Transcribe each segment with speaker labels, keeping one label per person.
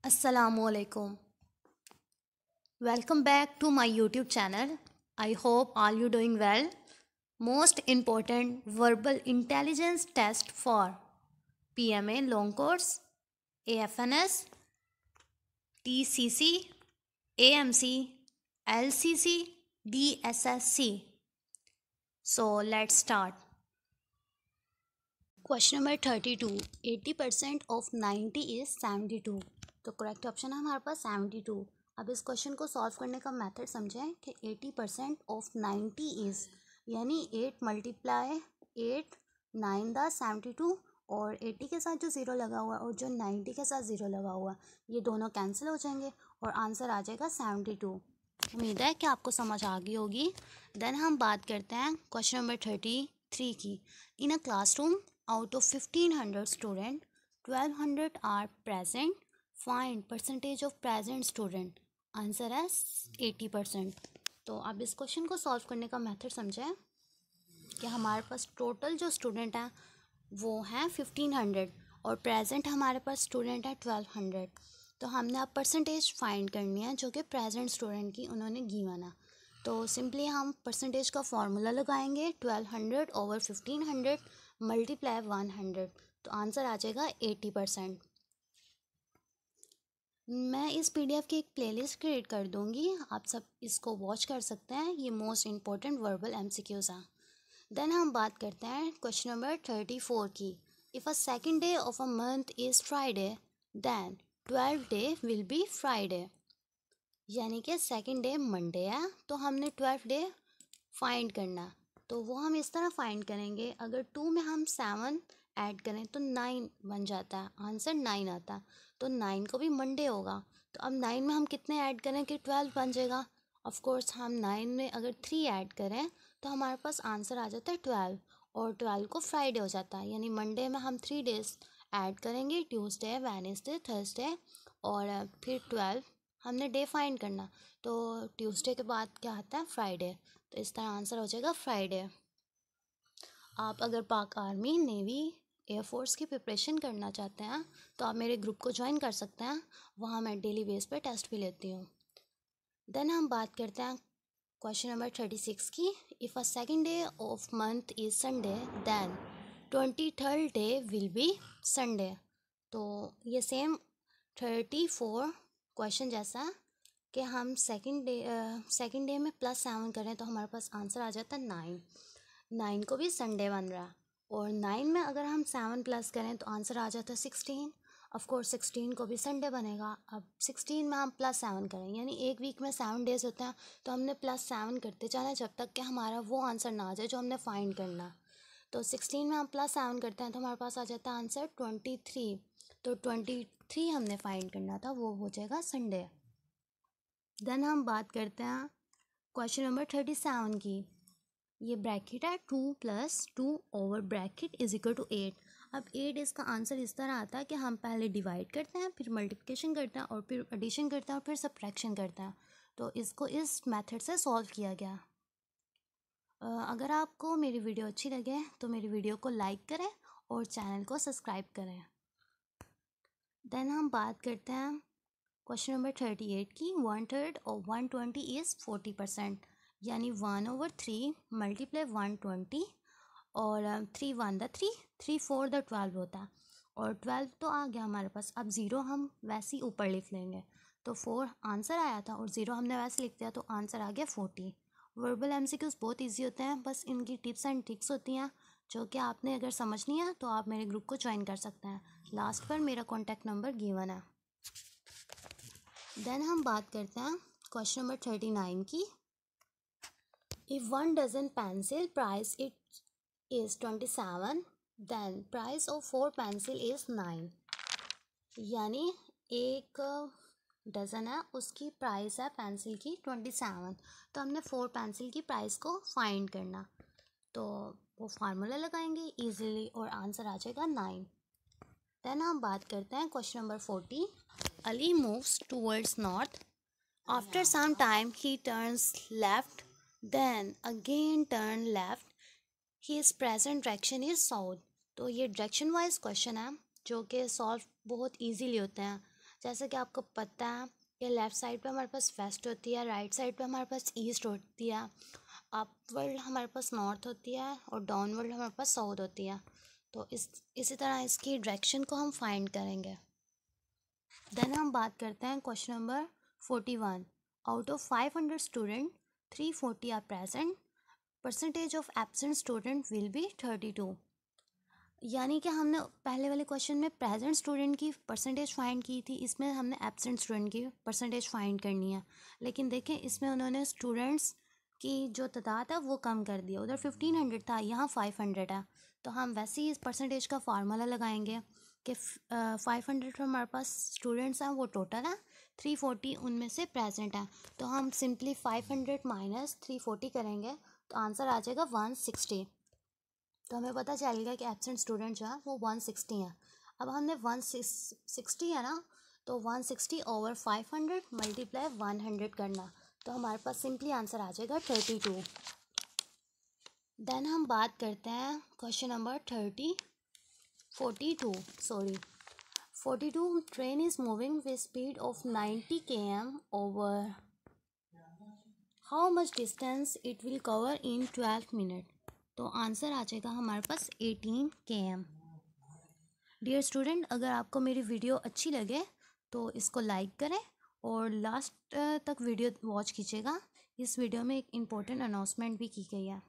Speaker 1: Assalamualaikum. Welcome back to my YouTube channel. I hope all you doing well. Most important verbal intelligence test for PMA long course, AFNS, TCC, AMC, LCC, DSSC. So let's start. Question number 32. 80% of 90 is 72. तो correct option है हमारे पास 72. अब इस question को solve करने का method समझें कि 80% ऑफ 90 इज़ यानी 8 मल्टीप्लाई 8 9 दा 72 और 80 के साथ जो ज़ीरो लगा हुआ है और जो 90 के साथ ज़ीरो लगा हुआ है ये दोनों कैंसिल हो जाएंगे और आंसर आ जाएगा 72. उम्मीद है कि आपको समझ आ गई होगी. देन हम बात करते हैं क्वेश्चन नंबर 33 की. In a classroom out of 1500 student 1200 are present. Find percentage of present student. Answer है 80%. तो अब इस क्वेश्चन को सॉल्व करने का मेथड समझें कि हमारे पास टोटल जो स्टूडेंट हैं वो हैं 1500 और प्रेजेंट हमारे पास स्टूडेंट है 1200. तो हमने अब परसेंटेज फाइंड करनी है जो कि प्रेजेंट स्टूडेंट की उन्होंने गिवन है. तो सिंपली हम परसेंटेज का फॉर्मूला लगाएंगे 1200 ओवर 1500 मल्टीप्लाई 100. तो आंसर आ जाएगा 80%. मैं इस PDF की एक प्लेलिस्ट क्रिएट कर दूंगी, आप सब इसको वॉच कर सकते हैं. ये मोस्ट इम्पॉर्टेंट वर्बल MCQs हैं. देन हम बात करते हैं क्वेश्चन नंबर 34 की. If a second day of a month is Friday then 12th day will be Friday. यानी कि सेकेंड डे मंडे है तो हमने 12th डे फाइंड करना. तो वो हम इस तरह फाइंड करेंगे, अगर 2 में हम 7 ऐड करें तो 9 बन जाता है, आंसर 9 आता है. तो 9 को भी मंडे होगा. तो अब 9 में हम कितने ऐड करें कि 12 बन जाएगा. ऑफ कोर्स हम 9 में अगर 3 ऐड करें तो हमारे पास आंसर आ जाता है 12 और 12 को फ्राइडे हो जाता है. यानी मंडे में हम 3 डेज ऐड करेंगे, ट्यूसडे वेडनेसडे थर्सडे और फिर 12 हमने डे फाइंड करना. तो ट्यूसडे के बाद क्या आता है फ्राइडे. तो इस तरह आंसर हो जाएगा फ्राइडे. आप अगर पाक आर्मी नेवी एयरफोर्स की प्रिपरेशन करना चाहते हैं तो आप मेरे ग्रुप को ज्वाइन कर सकते हैं, वहाँ मैं डेली बेस पे टेस्ट भी लेती हूँ. देन हम बात करते हैं क्वेश्चन नंबर 36 की. If a second day of month is Sunday then 23rd day will be Sunday. तो ये सेम 34 क्वेश्चन जैसा है कि हम सेकेंड डे में +7 करें तो हमारे पास आंसर आ जाता है 9. 9 को भी संडे बन रहा है और 9 में अगर हम 7 प्लस करें तो आंसर आ जाता है 16. ऑफकोर्स 16 को भी संडे बनेगा. अब 16 में हम +7 करें यानी एक वीक में 7 डेज होते हैं तो हमने +7 करते जाना जब तक कि हमारा वो आंसर ना आ जाए जो हमने फाइंड करना. तो 16 में हम +7 करते हैं तो हमारे पास आ जाता है आंसर 23. तो 23 हमने फाइंड करना था, वो हो जाएगा संडे. देन हम बात करते हैं क्वेश्चन नंबर 37 की. ये ब्रैकेट है 2 + 2 over bracket is equal to 8. अब 8 इसका आंसर इस तरह आता है कि हम पहले डिवाइड करते हैं, फिर मल्टीप्लिकेशन करते हैं और फिर एडिशन करते हैं और फिर सब्ट्रैक्शन करते हैं. तो इसको इस मेथड से सॉल्व किया गया. अगर आपको मेरी वीडियो अच्छी लगे तो मेरी वीडियो को लाइक करें और चैनल को सब्सक्राइब करें. देन हम बात करते हैं क्वेश्चन नंबर 38 की. 1/3 और 120 इज़ 40%. यानी 1/3 मल्टीप्लाई 120 और 3 1 द 3 3 4 द 12 होता है. और 12 तो आ गया हमारे पास. अब ज़ीरो हम वैसे ही ऊपर लिख लेंगे. तो 4 आंसर आया था और ज़ीरो हमने वैसे लिख दिया तो आंसर आ गया 40. वर्बल MCQs बहुत इजी होते हैं, बस इनकी टिप्स एंड ट्रिक्स होती हैं जो कि आपने अगर समझनी है तो आप मेरे ग्रुप को ज्वाइन कर सकते हैं. लास्ट पर मेरा कॉन्टैक्ट नंबर गिवन है. देन हम बात करते हैं क्वेश्चन नंबर 39 की. If 1 dozen pencil price it is 27 then price of 4 pencil is 9. यानी एक डज़न है उसकी प्राइस है पेंसिल की 27. तो हमने 4 पेंसिल की प्राइस को फाइंड करना. तो वो फार्मूला लगाएंगे इजीली और आंसर आ जाएगा 9. देन हम बात करते हैं question number 40. Ali moves towards north. After some time, he turns left, then again turn left. His present direction is south. तो ये डायरेक्शन वाइज क्वेश्चन है जो कि सॉल्व बहुत इजीली होते हैं. जैसे कि आपको पता है कि लेफ़्ट साइड पे हमारे पास वेस्ट होती है, राइट साइड पे हमारे पास ईस्ट होती है, अपवर्ड हमारे पास नॉर्थ होती है और डाउनवर्ड हमारे पास साउथ होती है। तो इसी तरह इसकी डायरेक्शन को हम फाइंड करेंगे। देन हम बात करते हैं question number 41। Out of 500 student 340 are present, percentage of absent student will be 32। यानी कि हमने पहले वाले क्वेश्चन में प्रेजेंट स्टूडेंट की परसेंटेज फाइंड की थी, इसमें हमने एब्सेंट स्टूडेंट की परसेंटेज फाइंड करनी है। लेकिन देखें इसमें उन्होंने स्टूडेंट्स की जो तादाद है वो कम कर दिया, उधर 1500 था, यहाँ 500 है। तो हम वैसे ही इस परसेंटेज का फार्मूला लगाएंगे कि 500 हमारे पास स्टूडेंट्स हैं, वो टोटल है, 340 उनमें से प्रेजेंट हैं। तो हम सिंपली 500 माइनस 340 करेंगे तो आंसर आ जाएगा 160। तो हमें पता चल गया कि एब्सेंट स्टूडेंट जो है वो 160 है। अब हमने 160 है ना, तो 160 ओवर 500 मल्टीप्लाई 100 करना, तो हमारे पास सिंपली आंसर आ जाएगा 32। देन हम बात करते हैं question number 42। Train is moving with speed of 90 km over how much distance it will cover in 12 minute. तो आंसर आ जाएगा हमारे पास 18 km। डियर स्टूडेंट, अगर आपको मेरी वीडियो अच्छी लगे तो इसको लाइक करें और लास्ट तक वीडियो वॉच कीजिएगा। इस वीडियो में एक इम्पोर्टेंट अनाउंसमेंट भी की गई है।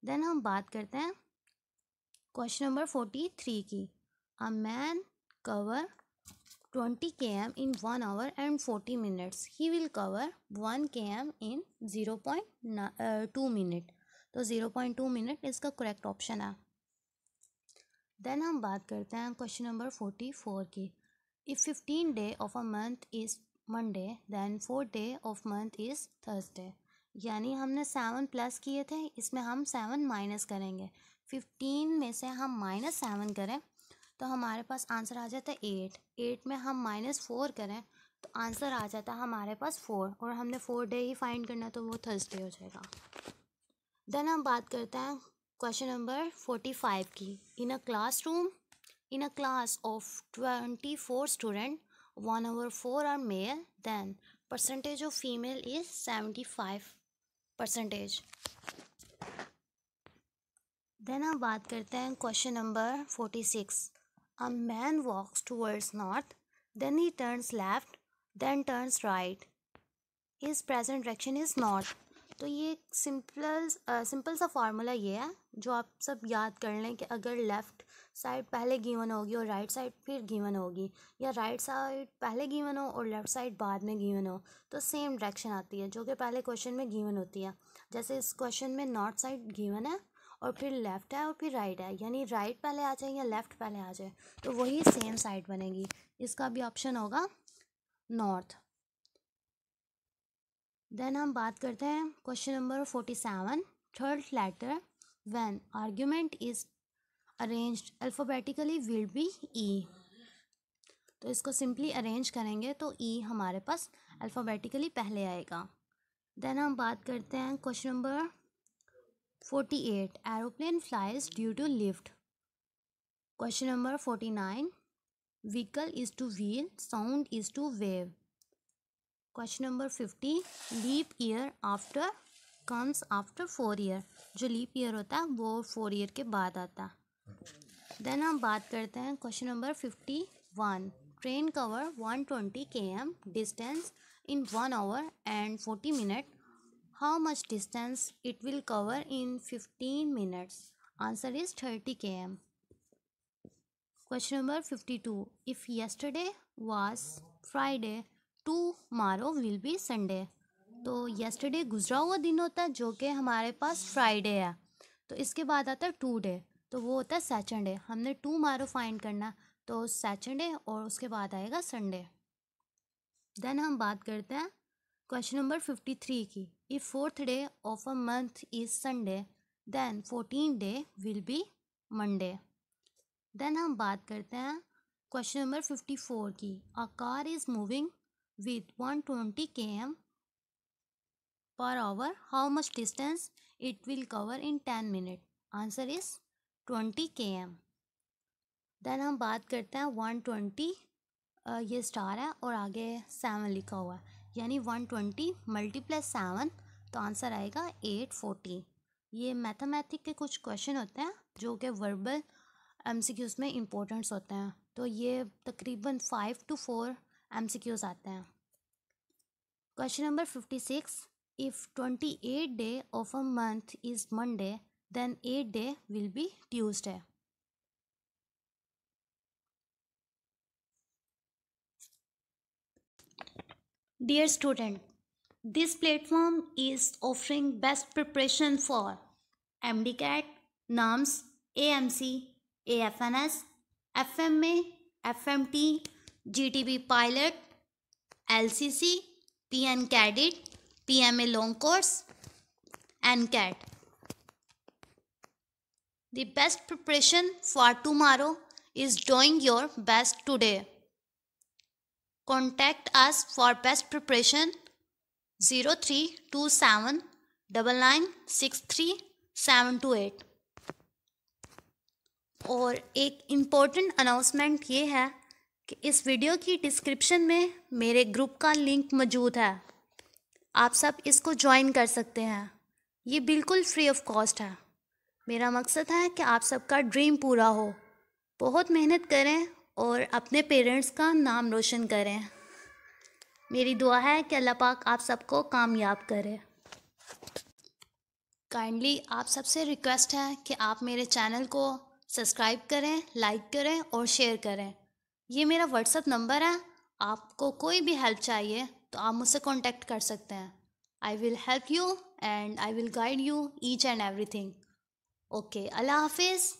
Speaker 1: देन हम बात करते हैं क्वेश्चन नंबर 43 की। A man cover 20 km in 1 hour and 40 minutes. He will cover 1 km in 0.2 minute. तो 0.2 मिनट इसका करेक्ट ऑप्शन है। देन हम बात करते हैं क्वेश्चन नंबर 44 की। If 15 day of a month is Monday then 4 day of month is Thursday. यानी हमने 7 प्लस किए थे, इसमें हम 7 माइनस करेंगे। 15 में से हम -7 करें तो हमारे पास आंसर आ जाता है 8 में हम -4 करें तो आंसर आ जाता है हमारे पास 4, और हमने 4 डे ही फाइंड करना तो वो थर्सडे हो जाएगा। देन हम बात करते हैं क्वेश्चन नंबर 45 की। In a class of 24 student 1 over 4 are male, then percentage of female is 75%। Then हम बात करते हैं question number 46। A man walks towards north, then he turns left, then turns right, his present direction is north. तो ये simple सा formula ये है जो आप सब याद कर लें कि अगर लेफ़्ट साइड पहले गिवन होगी और राइट साइड फिर गिवन होगी, या राइट साइड पहले गिवन हो और लेफ़्ट साइड बाद में गिवन हो, तो सेम डायरेक्शन आती है जो कि पहले क्वेश्चन में गिवन होती है। जैसे इस क्वेश्चन में नॉर्थ साइड गिवन है और फिर लेफ़्ट है और फिर राइट है, यानी राइट पहले आ जाए या लेफ़्ट पहले आ जाए तो वही सेम साइड बनेगी। इसका भी ऑप्शन होगा नॉर्थ। देन हम बात करते हैं question number 47। Third letter when argument is arranged alphabetically will be E. तो इसको सिंपली अरेंज करेंगे तो ई हमारे पास अल्फ़ाबेटिकली पहले आएगा। देन हम बात करते हैं question number 48। Aeroplane flies due to lift. Question number 49। Vehicle is to wheel, sound is to wave. Question number 50। Leap year after comes after 4 year. जो लीप ईयर होता है वो 4 ईयर के बाद आता है। देन हम बात करते हैं question number 51। Train cover 120 km distance in 1 hour and 40 minutes. How much distance it will cover in 15 minutes? Answer is 30 km. Question number 52. If yesterday was Friday, tomorrow will be Sunday. तो yesterday गुजरा हुआ दिन होता है जो कि हमारे पास Friday है, तो इसके बाद आता है टू डे, तो वो होता है सैटरडे। हमने टूमारो फाइंड करना तो सैटरडे और उसके बाद आएगा संडे। देन हम बात करते हैं क्वेश्चन नंबर 53 की। If 4th day of a month is Sunday then 14th day will be Monday. Then हम बात करते हैं क्वेश्चन नंबर 54 की। A car is moving with 120 km per hour. How much distance it will cover in 10 minutes? Answer is 20 km. Then हम बात करते हैं 120 ये स्टार है और आगे 7 लिखा हुआ है, यानी 120 मल्टीप्लस 7, तो आंसर आएगा 840। ये मैथमेटिक के कुछ क्वेश्चन होते हैं जो कि वर्बल एमसीक्यूज़ में इम्पोर्टेंट्स होते हैं, तो ये तकरीबन 5 to 4 एमसीक्यूज़ आते हैं। Question number 56, if 28 day of a month is Monday then 8 day will be Tuesday. Dear student, this platform is offering best preparation for MDCAT, NAMS, AMC, AFNS, FMA, FMT, GTB Pilot, LCC, PN Cadet, PMA Long Course, NCAT. The best preparation for tomorrow is doing your best today. Contact us for best preparation 0327 9963728। और एक important announcement ये है कि इस video की description में मेरे group का लिंक मौजूद है, आप सब इसको ज्वाइन कर सकते हैं। ये बिल्कुल फ्री ऑफ कॉस्ट है। मेरा मकसद है कि आप सबका ड्रीम पूरा हो। बहुत मेहनत करें और अपने पेरेंट्स का नाम रोशन करें। मेरी दुआ है कि अल्लाह पाक आप सबको कामयाब करे। काइंडली आप सबसे रिक्वेस्ट है कि आप मेरे चैनल को सब्सक्राइब करें, लाइक करें और शेयर करें। ये मेरा व्हाट्सअप नंबर है, आपको कोई भी हेल्प चाहिए तो आप मुझसे कांटेक्ट कर सकते हैं। I will help you and I will guide you each and everything. Okay, Allah हाफिज़।